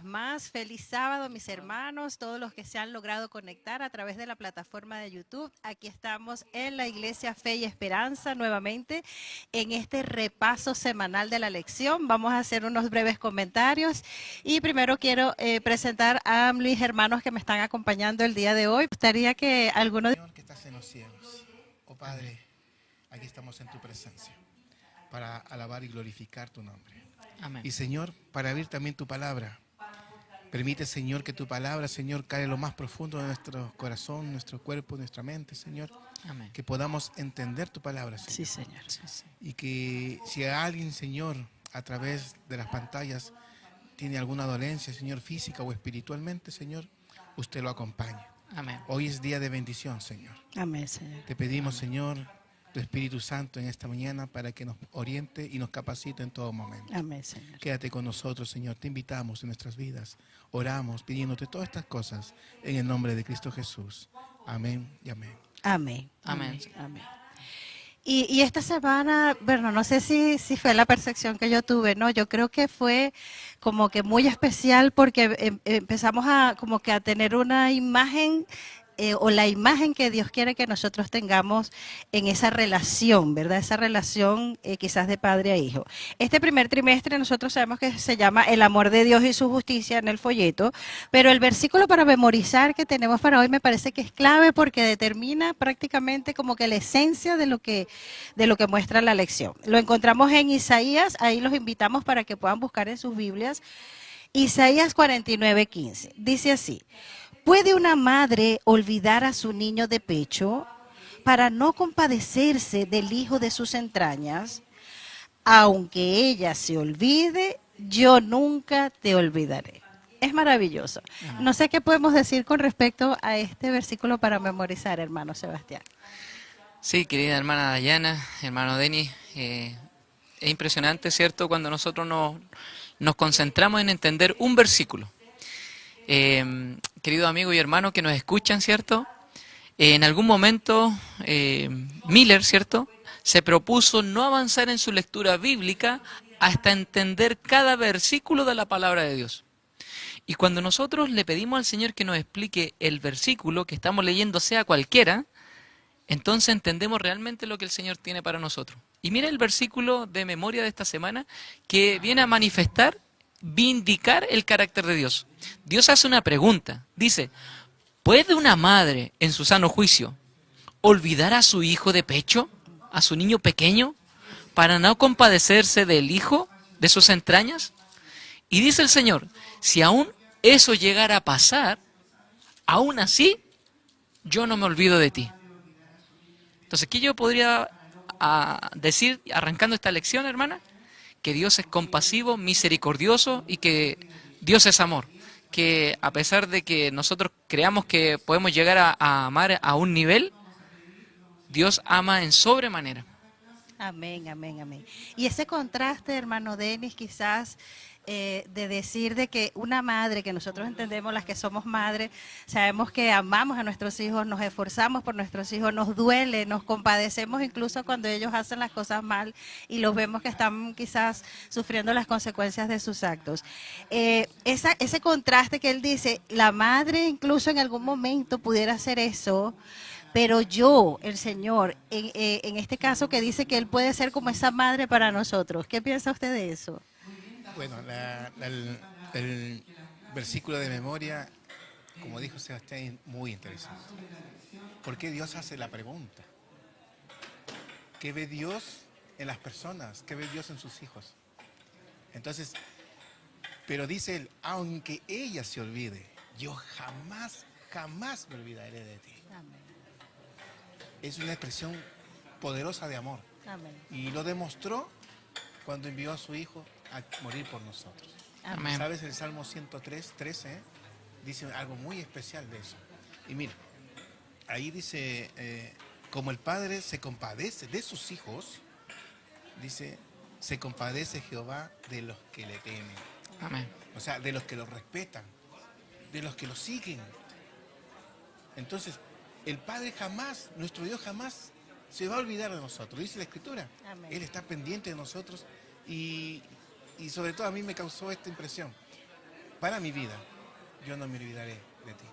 más. Feliz sábado, mis hermanos, todos los que se han logrado conectar a través de la plataforma de YouTube. Aquí estamos en la Iglesia Fe y Esperanza nuevamente en este repaso semanal de la lección. Vamos a hacer unos breves comentarios y primero quiero presentar a mis hermanos que me están acompañando el día de hoy. Me gustaría que alguno de... Señor que estás en los cielos, oh Padre, aquí estamos en tu presencia para alabar y glorificar tu nombre. Amén. Y Señor, para abrir también tu palabra, permite Señor que tu palabra, Señor, caiga en lo más profundo de nuestro corazón, nuestro cuerpo, nuestra mente, Señor. Amén. Que podamos entender tu palabra, Señor. Sí, Señor. Sí, sí. Y que si alguien, Señor, a través de las pantallas tiene alguna dolencia, Señor, física o espiritualmente, Señor, usted lo acompañe. Amén. Hoy es día de bendición, Señor. Amén, Señor. Te pedimos, Señor, tu Espíritu Santo en esta mañana para que nos oriente y nos capacite en todo momento. Amén, Señor. Quédate con nosotros, Señor. Te invitamos en nuestras vidas. Oramos pidiéndote todas estas cosas en el nombre de Cristo Jesús. Amén y amén. Amén. Amén. Amén. Y esta semana, bueno, no sé si fue la percepción que yo tuve, ¿no? Yo creo que fue como que muy especial porque empezamos a como que a tener una imagen o la imagen que Dios quiere que nosotros tengamos en esa relación, ¿verdad? Esa relación quizás de padre a hijo. Este primer trimestre nosotros sabemos que se llama El amor de Dios y su justicia en el folleto, pero el versículo para memorizar que tenemos para hoy me parece que es clave porque determina prácticamente como que la esencia de lo que muestra la lección. Lo encontramos en Isaías, ahí los invitamos para que puedan buscar en sus Biblias. Isaías 49:15, dice así: ¿puede una madre olvidar a su niño de pecho para no compadecerse del hijo de sus entrañas? Aunque ella se olvide, yo nunca te olvidaré. Es maravilloso. No sé qué podemos decir con respecto a este versículo para memorizar, hermano Sebastián. Sí, querida hermana Dayana, hermano Denis, es impresionante, ¿cierto?, cuando nosotros nos concentramos en entender un versículo. Queridos amigos y hermanos que nos escuchan, ¿cierto? En algún momento Miller, ¿cierto?, se propuso no avanzar en su lectura bíblica hasta entender cada versículo de la palabra de Dios. Y cuando nosotros le pedimos al Señor que nos explique el versículo que estamos leyendo, sea cualquiera, entonces entendemos realmente lo que el Señor tiene para nosotros. Y mira el versículo de memoria de esta semana que viene a manifestar, vindicar el carácter de Dios. Dios hace una pregunta, dice: ¿puede una madre en su sano juicio olvidar a su hijo de pecho, a su niño pequeño, para no compadecerse del hijo de sus entrañas? Y dice el Señor: si aún eso llegara a pasar, aún así yo no me olvido de ti. Entonces, ¿qué yo podría decir arrancando esta lección, hermana? Que Dios es compasivo, misericordioso y que Dios es amor. Que a pesar de que nosotros creamos que podemos llegar a amar a un nivel, Dios ama en sobremanera. Amén, amén, amén. Y ese contraste, hermano Denis, quizás de decir de que una madre, que nosotros entendemos las que somos madres, sabemos que amamos a nuestros hijos, nos esforzamos por nuestros hijos, nos duele, nos compadecemos incluso cuando ellos hacen las cosas mal y los vemos que están quizás sufriendo las consecuencias de sus actos. Ese contraste que él dice, la madre incluso en algún momento pudiera hacer eso, pero yo, el Señor, en este caso que dice que Él puede ser como esa madre para nosotros, ¿qué piensa usted de eso? Bueno, el versículo de memoria, como dijo Sebastián, es muy interesante. ¿Por qué Dios hace la pregunta? ¿Qué ve Dios en las personas? ¿Qué ve Dios en sus hijos? Entonces, pero dice él, aunque ella se olvide, yo jamás, jamás me olvidaré de ti. Amén. Es una expresión poderosa de amor. Amén. Y lo demostró cuando envió a su hijo a morir por nosotros. Amén. ¿Sabes? El Salmo 103, 13 dice algo muy especial de eso. Y mira, ahí dice, como el Padre se compadece de sus hijos, dice, se compadece Jehová de los que le temen. Amén. O sea, de los que lo respetan, de los que lo siguen. Entonces, el Padre jamás, nuestro Dios jamás se va a olvidar de nosotros, dice la Escritura. Amén. Él está pendiente de nosotros y sobre todo a mí me causó esta impresión. para mi vida, yo no me olvidaré de ti.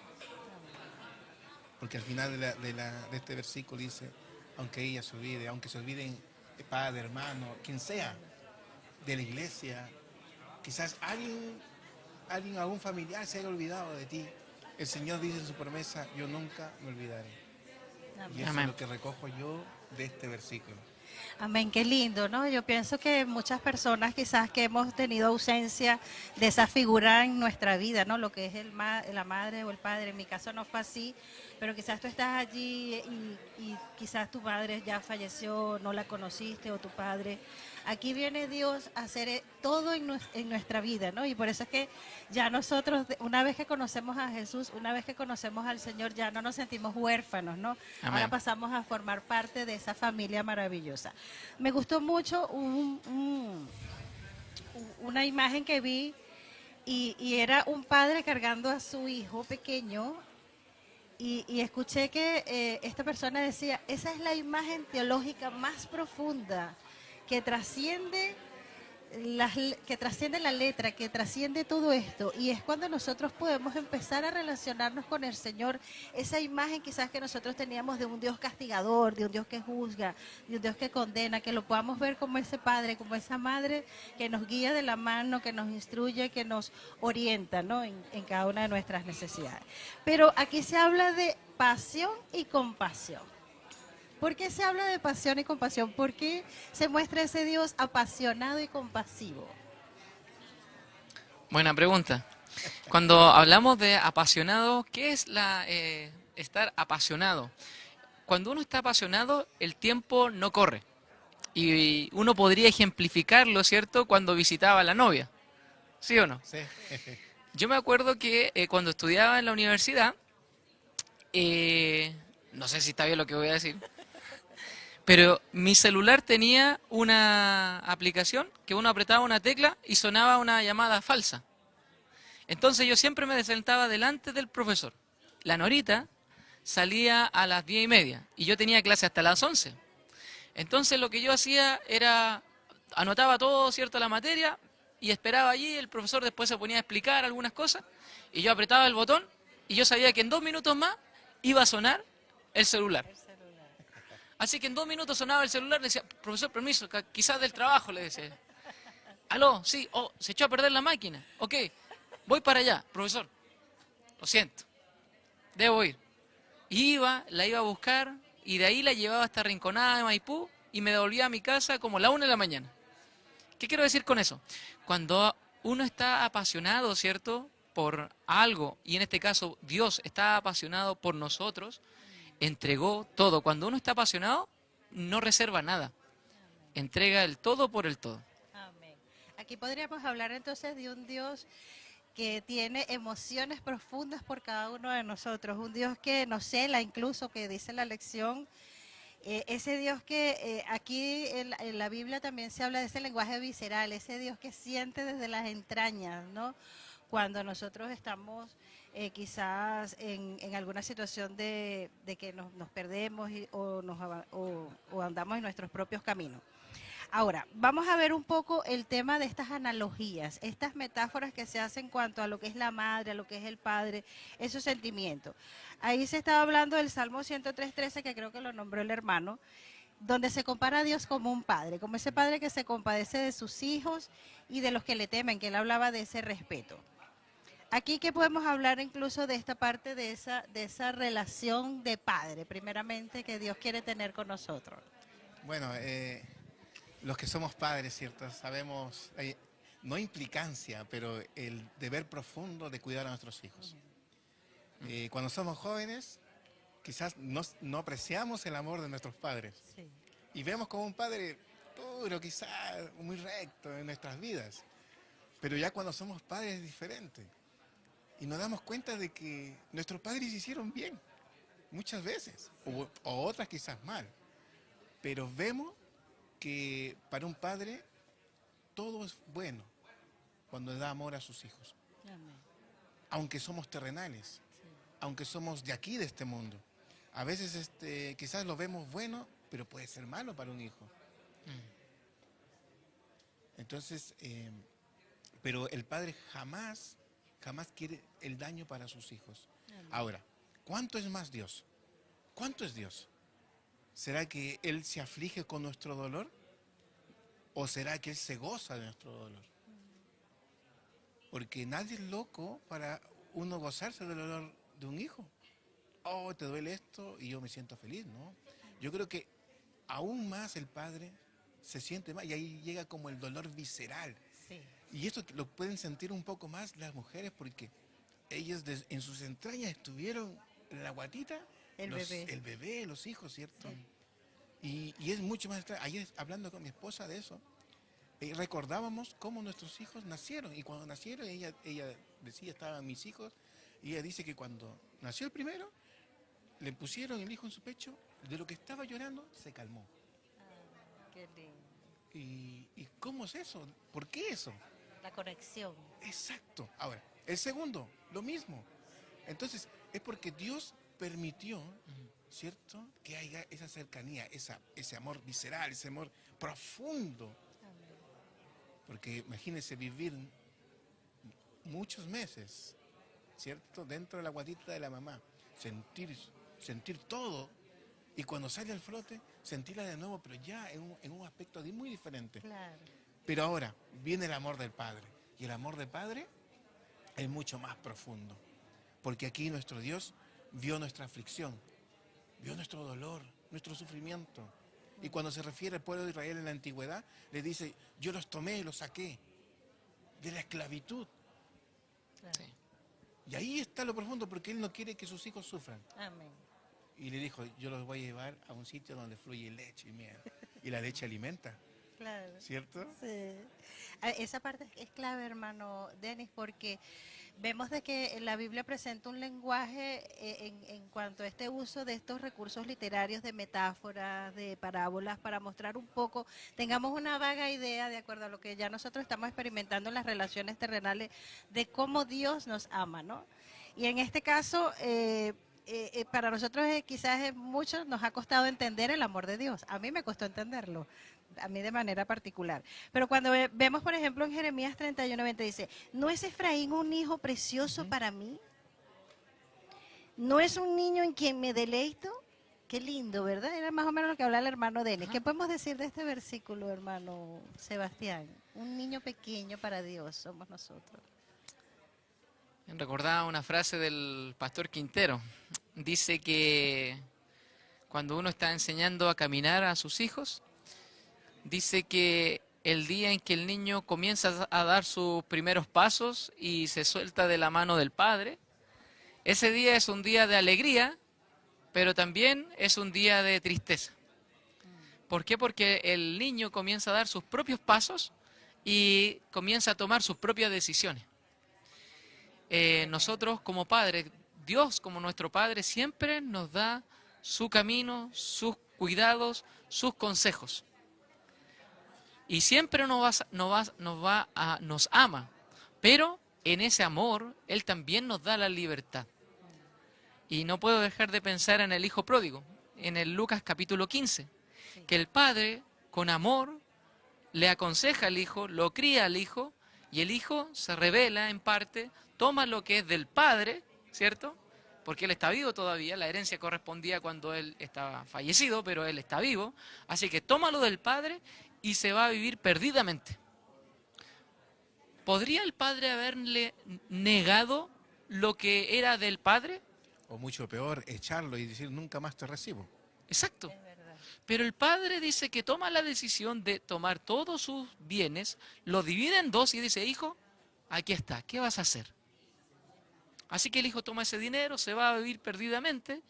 Porque al final de este versículo dice, aunque ella se olvide, aunque se olviden de padre, hermano, quien sea, de la iglesia, quizás algún familiar se haya olvidado de ti. El Señor dice en su promesa, yo nunca me olvidaré. Y eso es Amén. lo que recojo yo de este versículo. Amén, qué lindo, ¿no? Yo pienso que muchas personas quizás que hemos tenido ausencia de esa figura en nuestra vida, ¿no? Lo que es la madre o el padre, en mi caso no fue así, pero quizás tú estás allí y quizás tu madre ya falleció, no la conociste o tu padre. Aquí viene Dios a hacer todo en nuestra vida, ¿no? Y por eso es que ya nosotros, una vez que conocemos a Jesús, una vez que conocemos al Señor, ya no nos sentimos huérfanos, ¿no? Ahora Amén. pasamos a formar parte de esa familia maravillosa. Me gustó mucho una imagen que vi y era un padre cargando a su hijo pequeño y escuché que esta persona decía, esa es la imagen teológica más profunda que trasciende que trasciende la letra, que trasciende todo esto, y es cuando nosotros podemos empezar a relacionarnos con el Señor, esa imagen quizás que nosotros teníamos de un Dios castigador, de un Dios que juzga, de un Dios que condena, que lo podamos ver como ese Padre, como esa Madre que nos guía de la mano, que nos instruye, que nos orienta, ¿no? en cada una de nuestras necesidades. Pero aquí se habla de pasión y compasión. ¿Por qué se habla de pasión y compasión? ¿Por qué se muestra ese Dios apasionado y compasivo? Buena pregunta. Cuando hablamos de apasionado, ¿qué es estar apasionado? Cuando uno está apasionado, el tiempo no corre. Y uno podría ejemplificarlo, ¿cierto? Cuando visitaba a la novia. ¿Sí o no? ¿Sí? Yo me acuerdo que cuando estudiaba en la universidad, no sé si está bien lo que voy a decir, pero mi celular tenía una aplicación que uno apretaba una tecla y sonaba una llamada falsa. Entonces yo siempre me sentaba delante del profesor. La Norita salía a las 10:30 y yo tenía clase hasta las 11. Entonces lo que yo hacía era, anotaba todo, ¿cierto?, la materia y esperaba allí, el profesor después se ponía a explicar algunas cosas y yo apretaba el botón y yo sabía que en 2 minutos más iba a sonar el celular. Así que en 2 minutos sonaba el celular, le decía, profesor, permiso, quizás del trabajo, le decía. Aló, sí, oh, se echó a perder la máquina. Ok, voy para allá, profesor. Lo siento, debo ir. La iba a buscar y de ahí la llevaba hasta Rinconada de Maipú y me devolvía a mi casa como la 1 de la mañana. ¿Qué quiero decir con eso? Cuando uno está apasionado, ¿cierto?, por algo, y en este caso Dios está apasionado por nosotros, entregó todo. Cuando uno está apasionado, no reserva nada. Entrega el todo por el todo. Amén. Aquí podríamos hablar entonces de un Dios que tiene emociones profundas por cada uno de nosotros, un Dios que nos cela incluso, que dice la lección, ese Dios que aquí en la Biblia también se habla de ese lenguaje visceral, ese Dios que siente desde las entrañas, ¿no? Cuando nosotros estamos quizás en alguna situación de que nos perdemos o andamos en nuestros propios caminos. Ahora, vamos a ver un poco el tema de estas analogías, estas metáforas que se hacen en cuanto a lo que es la madre, a lo que es el padre, esos sentimientos. Ahí se estaba hablando del Salmo 103:13, que creo que lo nombró el hermano, donde se compara a Dios como un padre, como ese padre que se compadece de sus hijos y de los que le temen, que él hablaba de ese respeto. Aquí que podemos hablar incluso de esta parte de esa relación de padre, primeramente, que Dios quiere tener con nosotros. Bueno, los que somos padres, ¿cierto? Sabemos, no implicancia, pero el deber profundo de cuidar a nuestros hijos. Cuando somos jóvenes, quizás no apreciamos el amor de nuestros padres. Sí. Y vemos como un padre duro, quizás muy recto en nuestras vidas. Pero ya cuando somos padres es diferente. Y nos damos cuenta de que nuestros padres hicieron bien, muchas veces, o otras quizás mal. Pero vemos que para un padre todo es bueno cuando da amor a sus hijos. Amén. Aunque somos terrenales, aunque somos de aquí, de este mundo. A veces quizás lo vemos bueno, pero puede ser malo para un hijo. Entonces, pero el padre jamás jamás quiere el daño para sus hijos. Ahora, ¿cuánto es más Dios? ¿Cuánto es Dios? ¿Será que Él se aflige con nuestro dolor? ¿O será que Él se goza de nuestro dolor? Porque nadie es loco para uno gozarse del dolor de un hijo. Oh, te duele esto y yo me siento feliz, ¿no? Yo creo que aún más el padre se siente más y ahí llega como el dolor visceral. Sí. Y esto lo pueden sentir un poco más las mujeres porque ellas en sus entrañas estuvieron en la guatita, El bebé. los hijos, ¿cierto? Sí. Y es mucho más extraño. Ayer hablando con mi esposa de eso, recordábamos cómo nuestros hijos nacieron. Y cuando nacieron, ella decía, estaban mis hijos, y ella dice que cuando nació el primero, le pusieron el hijo en su pecho, de lo que estaba llorando, se calmó. Qué lindo. ¿Y cómo es eso? ¿Por qué eso? La conexión. Exacto. Ahora, el segundo, lo mismo. Entonces, es porque Dios permitió, ¿cierto?, que haya esa cercanía, ese amor visceral, ese amor profundo. Porque imagínense vivir muchos meses, ¿cierto?, dentro de la guatita de la mamá, sentir todo, y cuando sale al flote, sentirla de nuevo, pero ya en un aspecto muy diferente. Claro. Pero ahora viene el amor del Padre, y el amor del Padre es mucho más profundo, porque aquí nuestro Dios vio nuestra aflicción, vio nuestro dolor, nuestro sufrimiento. Y cuando se refiere al pueblo de Israel en la antigüedad, le dice, yo los tomé, los saqué de la esclavitud. Claro. Sí. Y ahí está lo profundo, porque Él no quiere que sus hijos sufran. Amén. Y le dijo, yo los voy a llevar a un sitio donde fluye leche y miel. Y la leche alimenta, Claro. ¿cierto? Sí. Esa parte es clave, hermano Denis, porque vemos de que la Biblia presenta un lenguaje en cuanto a este uso de estos recursos literarios, de metáforas, de parábolas, para mostrar un poco, tengamos una vaga idea, de acuerdo a lo que ya nosotros estamos experimentando en las relaciones terrenales, de cómo Dios nos ama, ¿no? Y en este caso, para nosotros quizás mucho nos ha costado entender el amor de Dios. A mí me costó entenderlo, a mí de manera particular. Pero cuando vemos, por ejemplo, en Jeremías 31:20 dice, ¿no es Efraín un hijo precioso para mí? ¿No es un niño en quien me deleito? Qué lindo, ¿verdad? Era más o menos lo que hablaba el hermano Denis. ¿Qué podemos decir de este versículo, hermano Sebastián? Un niño pequeño para Dios somos nosotros. Recordaba una frase del pastor Quintero. Dice que cuando uno está enseñando a caminar a sus hijos, dice que el día en que el niño comienza a dar sus primeros pasos y se suelta de la mano del padre, ese día es un día de alegría, pero también es un día de tristeza. ¿Por qué? Porque el niño comienza a dar sus propios pasos y comienza a tomar sus propias decisiones. Nosotros como padres, Dios como nuestro Padre siempre nos da su camino, sus cuidados, sus consejos. Y siempre nos ama, pero en ese amor Él también nos da la libertad. Y no puedo dejar de pensar en el hijo pródigo, en el Lucas capítulo 15, que el padre con amor le aconseja al hijo, lo cría al hijo, y el hijo se rebela en parte, toma lo que es del padre, ¿cierto? Porque él está vivo todavía, la herencia correspondía cuando él estaba fallecido, pero él está vivo, así que toma lo del padre y se va a vivir perdidamente. ¿Podría el padre haberle negado lo que era del padre? O mucho peor, echarlo y decir, nunca más te recibo. Exacto. Es verdad. Pero el padre dice que toma la decisión de tomar todos sus bienes, lo divide en dos y dice, hijo, aquí está, ¿qué vas a hacer? Así que el hijo toma ese dinero, se va a vivir perdidamente,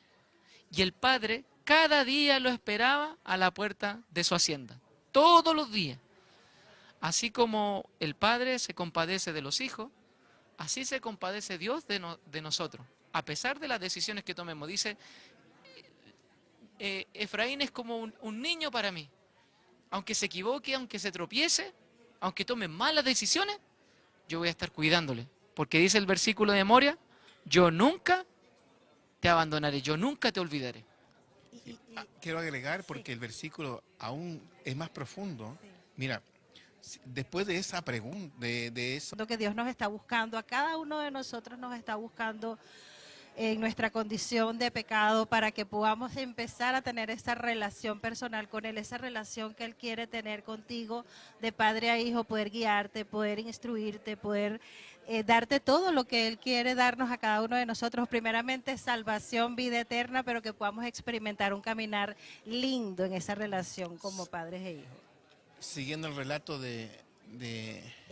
y el padre cada día lo esperaba a la puerta de su hacienda, todos los días. Así como el padre se compadece de los hijos, así se compadece Dios de nosotros, a pesar de las decisiones que tomemos. Dice, Efraín es como un niño para mí. Aunque se equivoque, aunque se tropiece, aunque tome malas decisiones, yo voy a estar cuidándole. Porque dice el versículo de Moria, yo nunca te abandonaré, yo nunca te olvidaré. Quiero agregar, porque Sí. el versículo aún es más profundo. Sí. Mira, después de esa pregunta, de eso, Lo que Dios nos está buscando, a cada uno de nosotros nos está buscando en nuestra condición de pecado para que podamos empezar a tener esa relación personal con Él, esa relación que Él quiere tener contigo de padre a hijo, poder guiarte, poder instruirte, poder darte todo lo que Él quiere darnos a cada uno de nosotros. Primeramente salvación, vida eterna, pero que podamos experimentar un caminar lindo en esa relación como padres e hijos. siguiendo el relato Del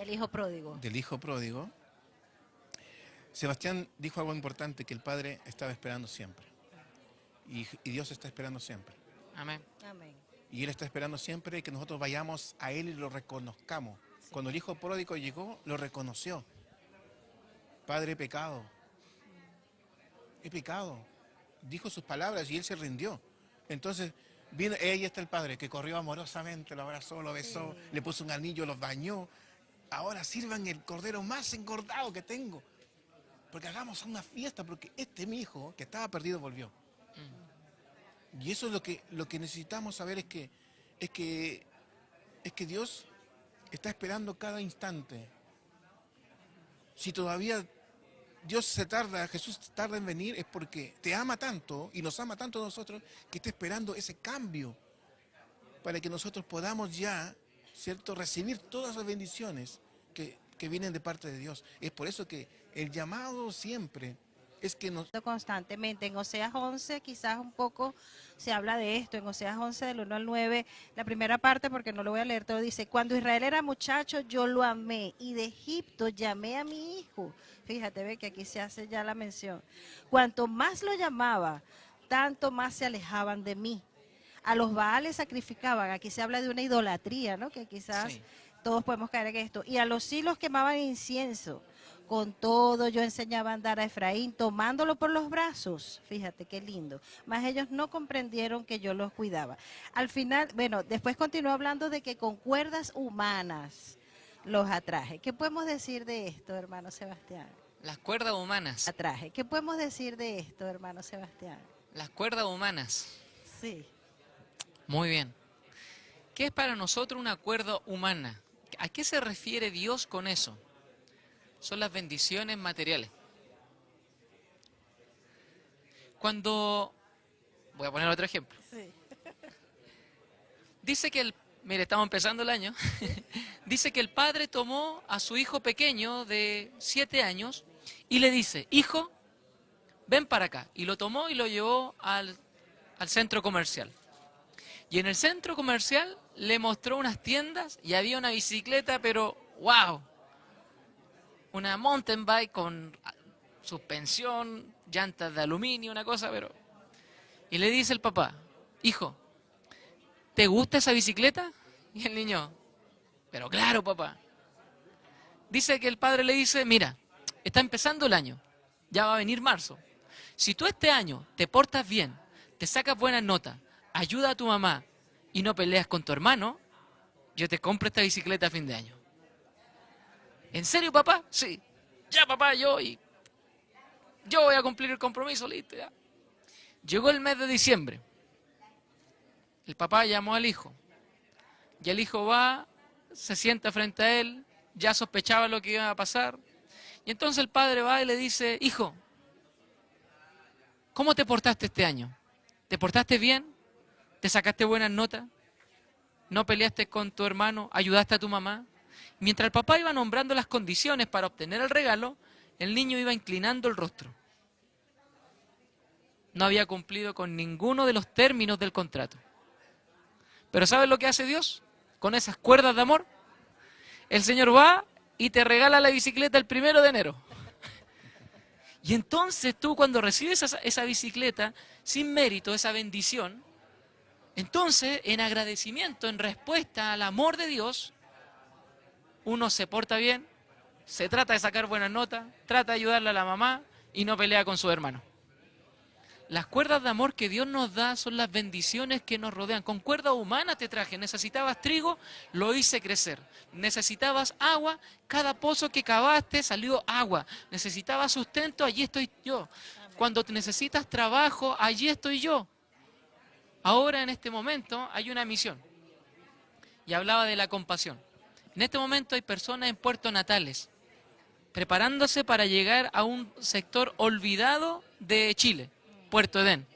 hijo pródigo. del hijo pródigo, Sebastián dijo algo importante, que el Padre estaba esperando siempre. Y Dios está esperando siempre. Amén. Amén. Y Él está esperando siempre que nosotros vayamos a Él y lo reconozcamos. Sí. Cuando el hijo pródigo llegó, lo reconoció. Padre, he pecado. He pecado. Dijo sus palabras y Él se rindió. Entonces, vino, ahí está el Padre, que corrió amorosamente, lo abrazó, lo besó, Sí. le puso un anillo, los bañó. Ahora sirvan el cordero más engordado que tengo. Porque hagamos una fiesta, porque este mi hijo, que estaba perdido, volvió. Y eso es lo que necesitamos saber, es que Dios está esperando cada instante. Si todavía Dios se tarda, Jesús tarda en venir, es porque te ama tanto y nos ama tanto a nosotros, que está esperando ese cambio para que nosotros podamos ya, ¿cierto?, recibir todas las bendiciones que vienen de parte de Dios. Es por eso que el llamado siempre es que nos... Constantemente. En Oseas 11 quizás un poco se habla de esto, en Oseas 11 del 1 al 9, la primera parte, porque no lo voy a leer todo, dice: cuando Israel era muchacho yo lo amé y de Egipto llamé a mi hijo. Fíjate, ve que aquí se hace ya la mención. Cuanto más lo llamaba, tanto más se alejaban de mí. A los Baales sacrificaban, aquí se habla de una idolatría, ¿no? Que quizás Sí. todos podemos caer en esto. Y a los hilos quemaban incienso. Con todo yo enseñaba a andar a Efraín, tomándolo por los brazos. Fíjate qué lindo. Mas ellos no comprendieron que yo los cuidaba. Al final, bueno, después continuó hablando de que con cuerdas humanas los atraje. ¿Qué podemos decir de esto, hermano Sebastián? Las cuerdas humanas. Atraje. ¿Qué podemos decir de esto, hermano Sebastián? Las cuerdas humanas. Sí. Muy bien. ¿Qué es para nosotros una cuerda humana? ¿A qué se refiere Dios con eso? Son las bendiciones materiales. Cuando... Voy a poner otro ejemplo. Sí. Dice que mire, estamos empezando el año. Dice que el padre tomó a su hijo pequeño de 7 años y le dice: hijo, ven para acá. Y lo tomó y lo llevó al centro comercial. Y en el centro comercial le mostró unas tiendas y había una bicicleta, pero ¡wow! Una mountain bike con suspensión, llantas de aluminio, una cosa, pero... Y le dice el papá: hijo, ¿te gusta esa bicicleta? Y el niño: pero claro, papá. Dice que el padre le dice: mira, está empezando el año, ya va a venir marzo. Si tú este año te portas bien, te sacas buenas notas, ayuda a tu mamá y no peleas con tu hermano, yo te compro esta bicicleta a fin de año. ¿En serio, papá? Sí. Ya, papá, yo voy a cumplir el compromiso, listo, ya. Llegó el mes de diciembre. El papá llamó al hijo. Y el hijo va, se sienta frente a él, ya sospechaba lo que iba a pasar. Y entonces el padre va y le dice: hijo, ¿cómo te portaste este año? ¿Te portaste bien? ¿Te sacaste buenas notas? ¿No peleaste con tu hermano? ¿Ayudaste a tu mamá? Mientras el papá iba nombrando las condiciones para obtener el regalo, el niño iba inclinando el rostro. No había cumplido con ninguno de los términos del contrato. Pero ¿sabes lo que hace Dios con esas cuerdas de amor? El Señor va y te regala la bicicleta el 1 de enero. Y entonces tú, cuando recibes esa bicicleta sin mérito, esa bendición, entonces en agradecimiento, en respuesta al amor de Dios, uno se porta bien, se trata de sacar buenas notas, trata de ayudarle a la mamá y no pelea con su hermano. Las cuerdas de amor que Dios nos da son las bendiciones que nos rodean. Con cuerda humana te traje. Necesitabas trigo, lo hice crecer. Necesitabas agua, cada pozo que cavaste salió agua. Necesitabas sustento, allí estoy yo. Cuando necesitas trabajo, allí estoy yo. Ahora, en este momento, hay una misión. Y hablaba de la compasión. En este momento hay personas en Puerto Natales, preparándose para llegar a un sector olvidado de Chile, Puerto Edén,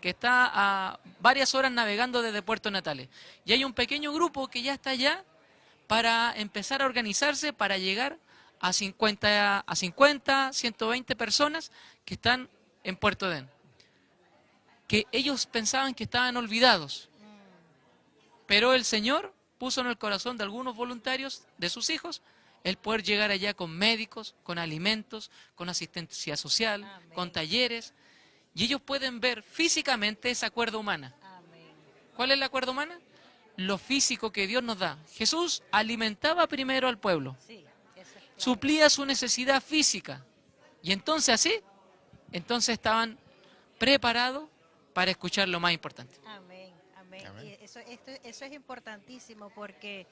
que está a varias horas navegando desde Puerto Natales. Y hay un pequeño grupo que ya está allá para empezar a organizarse para llegar a 120 personas que están en Puerto Edén. Que ellos pensaban que estaban olvidados, pero el Señor puso en el corazón de algunos voluntarios, de sus hijos, el poder llegar allá con médicos, con alimentos, con asistencia social, Amén. con talleres, y ellos pueden ver físicamente esa cuerda humana. ¿Cuál es la cuerda humana? Lo físico que Dios nos da. Jesús alimentaba primero al pueblo, Sí, eso es claro. suplía su necesidad física, y entonces estaban preparados para escuchar lo más importante. Amén, amén. Amén. Y eso es importantísimo porque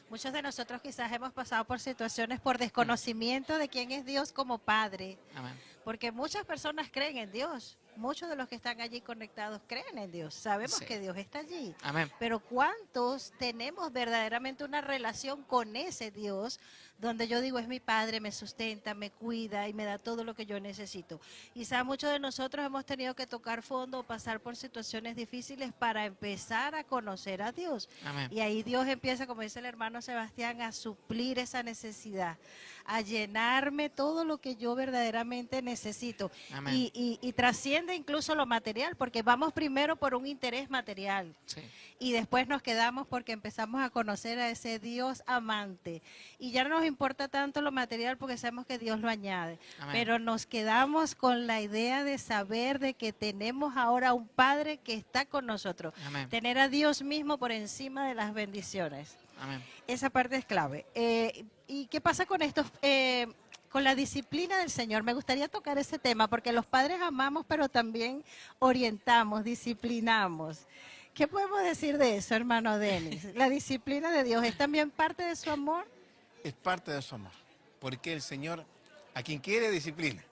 muchos de nosotros quizás hemos pasado por situaciones por desconocimiento de quién es Dios como Padre, Amén. porque muchas personas creen en Dios. Muchos de los que están allí conectados creen en Dios. Sabemos Sí. que Dios está allí. Amén. Pero ¿cuántos tenemos verdaderamente una relación con ese Dios donde yo digo es mi Padre, me sustenta, me cuida y me da todo lo que yo necesito? Quizá muchos de nosotros hemos tenido que tocar fondo o pasar por situaciones difíciles para empezar a conocer a Dios. Amén. Y ahí Dios empieza, como dice el hermano Sebastián, a suplir esa necesidad, a llenarme todo lo que yo verdaderamente necesito. Amén. Y trasciende incluso lo material, porque vamos primero por un interés material. Sí. Y después nos quedamos porque empezamos a conocer a ese Dios amante. Y ya no nos importa tanto lo material porque sabemos que Dios lo añade. Amén. Pero nos quedamos con la idea de saber de que tenemos ahora un Padre que está con nosotros. Amén. Tener a Dios mismo por encima de las bendiciones. Amén. Esa parte es clave. ¿Y qué pasa con esto? Con la disciplina del Señor. Me gustaría tocar ese tema porque los padres amamos, pero también orientamos, disciplinamos. ¿Qué podemos decir de eso, hermano Denis? ¿La disciplina de Dios es también parte de su amor? Es parte de su amor. Porque el Señor, a quien quiere, disciplina.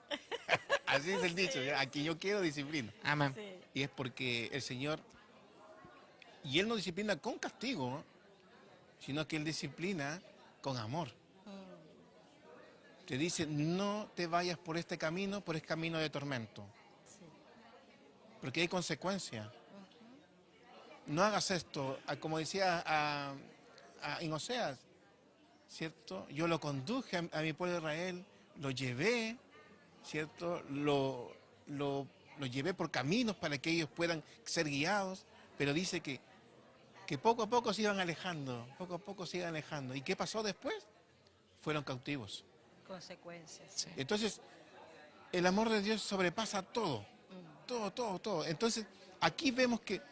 Así es el dicho, ¿ya? A quien yo quiero, disciplina. Amén. Y es porque el Señor, y Él no disciplina con castigo, ¿no? Sino que Él disciplina con amor. Te dice, no te vayas por este camino de tormento. Porque hay consecuencias. No hagas esto, como decía en Oseas, ¿cierto? Yo lo conduje a mi pueblo de Israel, lo llevé, ¿cierto? Lo llevé por caminos para que ellos puedan ser guiados, pero dice que poco a poco se iban alejando, poco a poco se iban alejando. ¿Y qué pasó después? Fueron cautivos. Consecuencias. Sí. Entonces, el amor de Dios sobrepasa todo, todo. Entonces, aquí vemos que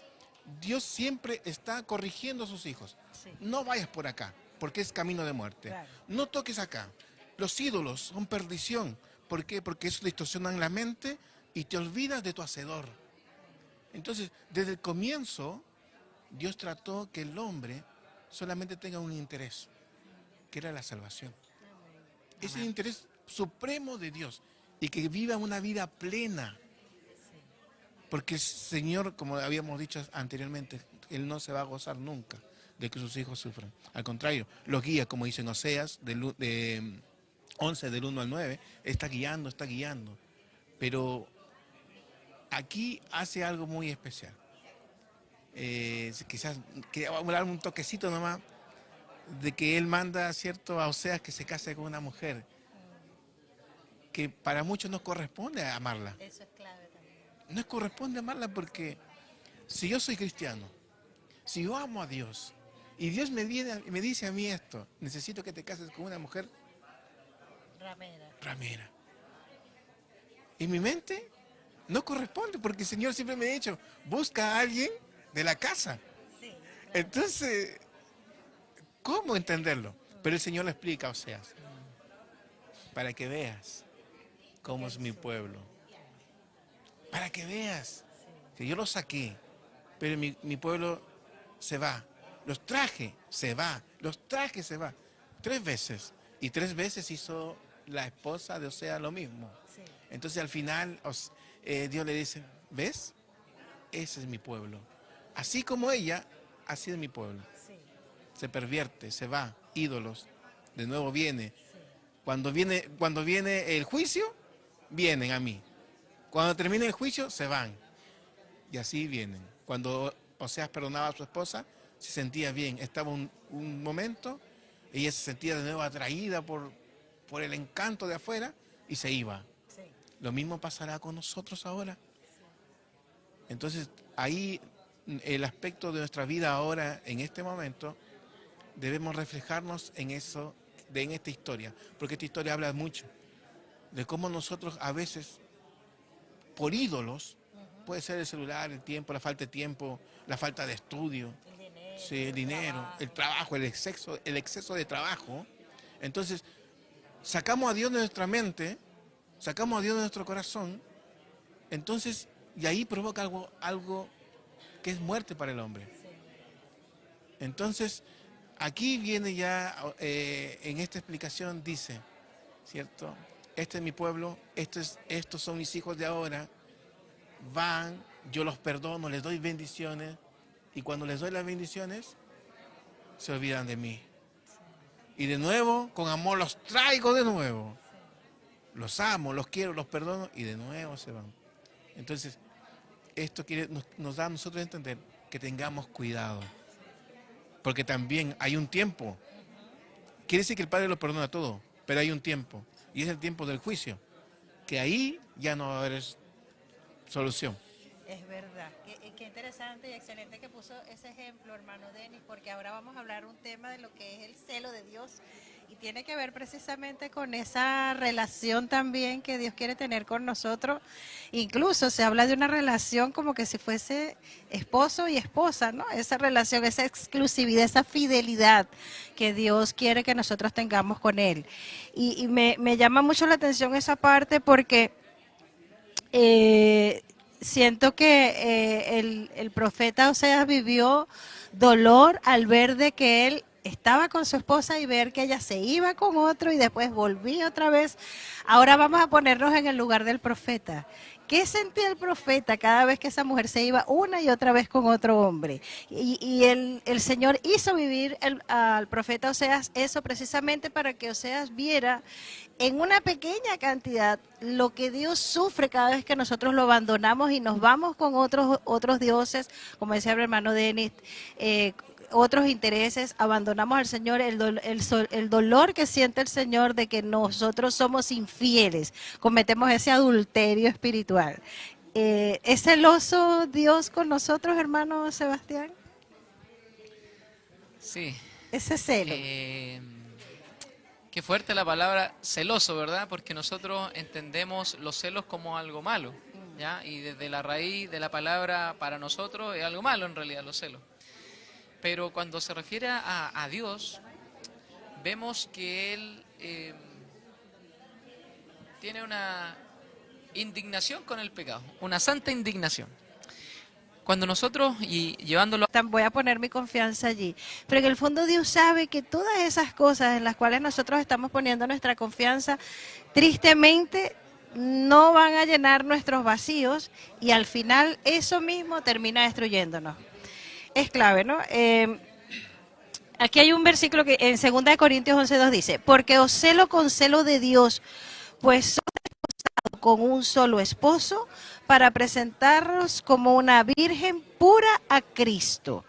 Dios siempre está corrigiendo a sus hijos. Sí. No vayas por acá, porque es camino de muerte. Claro. No toques acá. Los ídolos son perdición. ¿Por qué? Porque eso distorsionan la mente y te olvidas de tu Hacedor. Entonces, desde el comienzo, Dios trató que el hombre solamente tenga un interés, que era la salvación. Es el Amén. interés supremo de Dios y que viva una vida plena. Porque el Señor, como habíamos dicho anteriormente, Él no se va a gozar nunca de que sus hijos sufran. Al contrario, los guía, como dicen Oseas, de 11, del 1 al 9, está guiando. Pero aquí hace algo muy especial. Quizás quería hablar un toquecito nomás de que Él manda, ¿cierto?, a Oseas que se case con una mujer que para muchos no corresponde amarla. Eso es clave también. No corresponde amarla porque si yo soy cristiano, si yo amo a Dios y Dios me dice a mí esto, necesito que te cases con una mujer ramera. Y mi mente no corresponde porque el Señor siempre me ha dicho, busca a alguien de la casa. Sí. Entonces, ¿cómo entenderlo? Pero el Señor lo explica, o sea, para que veas cómo es mi pueblo. Para que veas que yo los saqué, pero mi pueblo se va. Los traje, se va. 3 veces. Y 3 veces hizo la esposa de Osea lo mismo. Sí. Entonces al final Dios le dice, ¿ves? Ese es mi pueblo. Así como ella, así es mi pueblo. Sí. se pervierte, se va, ídolos, de nuevo viene. Cuando viene el juicio, vienen a mí. Cuando termina el juicio, se van. Y así vienen. Cuando Oseas perdonaba a su esposa, se sentía bien. Estaba un momento, ella se sentía de nuevo atraída por el encanto de afuera y se iba. Sí. Lo mismo pasará con nosotros ahora. Entonces, ahí el aspecto de nuestra vida ahora, en este momento, debemos reflejarnos en eso, en esta historia, porque esta historia habla mucho de cómo nosotros a veces, por ídolos, puede ser el celular, el tiempo, la falta de tiempo, la falta de estudio, el dinero, el trabajo, el exceso de trabajo. Entonces, sacamos a Dios de nuestra mente, sacamos a Dios de nuestro corazón, entonces, y ahí provoca algo que es muerte para el hombre. Entonces, aquí viene ya, en esta explicación dice, ¿cierto? Este es mi pueblo, estos son mis hijos de ahora, van, yo los perdono, les doy bendiciones, y cuando les doy las bendiciones, se olvidan de mí. Y de nuevo, con amor los traigo de nuevo. Los amo, los quiero, los perdono, y de nuevo se van. Entonces, esto nos da a nosotros a entender que tengamos cuidado. Porque también hay un tiempo. Quiere decir que el Padre lo perdona todo, pero hay un tiempo. Y es el tiempo del juicio. Que ahí ya no va a haber solución. Es verdad. Qué interesante y excelente que puso ese ejemplo, hermano Denis, porque ahora vamos a hablar un tema de lo que es el celo de Dios y tiene que ver precisamente con esa relación también que Dios quiere tener con nosotros. Incluso se habla de una relación como que si fuese esposo y esposa, ¿no? Esa relación, esa exclusividad, esa fidelidad que Dios quiere que nosotros tengamos con Él. Y me llama mucho la atención esa parte porque siento que el profeta Oseas vivió dolor al ver de que él estaba con su esposa y ver que ella se iba con otro y después volvía otra vez. Ahora vamos a ponernos en el lugar del profeta. ¿Qué sentía el profeta cada vez que esa mujer se iba una y otra vez con otro hombre? Y el Señor hizo vivir al profeta Oseas eso precisamente para que Oseas viera en una pequeña cantidad lo que Dios sufre cada vez que nosotros lo abandonamos y nos vamos con otros dioses, como decía el hermano Denis, otros intereses, abandonamos al Señor, el dolor que siente el Señor de que nosotros somos infieles, cometemos ese adulterio espiritual. ¿Es celoso Dios con nosotros, hermano Sebastián? Sí. Ese celo. Qué fuerte la palabra celoso, ¿verdad? Porque nosotros entendemos los celos como algo malo, ¿ya? Y desde la raíz de la palabra para nosotros es algo malo en realidad los celos. Pero cuando se refiere a Dios, vemos que Él tiene una indignación con el pecado, una santa indignación. Cuando nosotros, y llevándolo... Voy a poner mi confianza allí. Pero en el fondo Dios sabe que todas esas cosas en las cuales nosotros estamos poniendo nuestra confianza, tristemente no van a llenar nuestros vacíos y al final eso mismo termina destruyéndonos. Es clave, ¿no? Aquí hay un versículo que en 2 Corintios 11:2 dice, porque os celo con celo de Dios, pues sois desposados con un solo esposo para presentaros como una virgen pura a Cristo.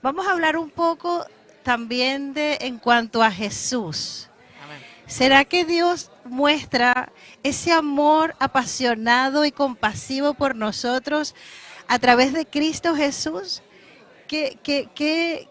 Vamos a hablar un poco también en cuanto a Jesús. Amén. ¿Será que Dios muestra ese amor apasionado y compasivo por nosotros a través de Cristo Jesús? ¿Qué